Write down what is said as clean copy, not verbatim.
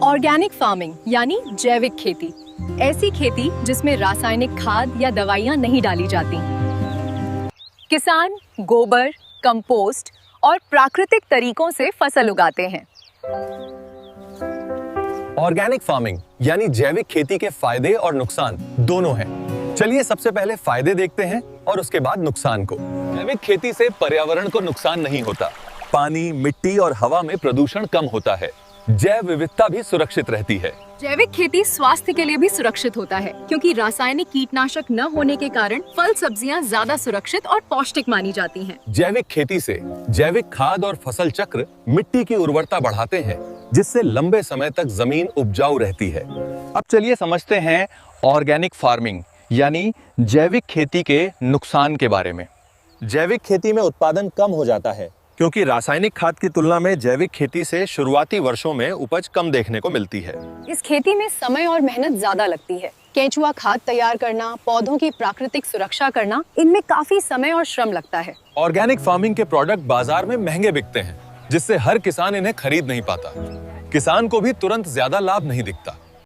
Organic farming यानी जैविक खेती, ऐसी खेती जिसमें रासायनिक खाद या दवाइयाँ नहीं डाली जाती। किसान गोबर, कंपोस्ट और प्राकृतिक तरीकों से फसल उगाते हैं। ऑर्गेनिक फार्मिंग यानी जैविक खेती के फायदे और नुकसान दोनों हैं। चलिए सबसे पहले फायदे देखते हैं और उसके बाद नुकसान को। जैविक खेती से पर्यावरण को नुकसान नहीं होता। पानी, मिट्टी और हवा में प्रदूषण कम होता है। जैव विविधता भी सुरक्षित रहती है। जैविक खेती स्वास्थ्य के लिए भी सुरक्षित होता है, क्योंकि रासायनिक कीटनाशक न होने के कारण फल सब्जियां ज्यादा सुरक्षित और पौष्टिक मानी जाती हैं। जैविक खेती से जैविक खाद और फसल चक्र मिट्टी की उर्वरता बढ़ाते हैं, जिससे लंबे समय तक जमीन उपजाऊ रहती है। अब चलिए समझते हैं ऑर्गेनिक फार्मिंग यानी जैविक खेती के नुकसान के बारे में। जैविक खेती में उत्पादन कम हो जाता है, क्योंकि रासायनिक खाद की तुलना में जैविक खेती से शुरुआती वर्षों में उपज कम देखने को मिलती है। इस खेती में समय और मेहनत ज्यादा लगती है। केंचुआ खाद तैयार करना, पौधों की प्राकृतिक सुरक्षा करना, इनमें काफी समय और श्रम लगता है। ऑर्गेनिक फार्मिंग के प्रोडक्ट बाजार में महंगे बिकते हैं, जिससे हर किसान इन्हें खरीद नहीं पाता। किसान को भी तुरंत ज्यादा लाभ नहीं दिखता।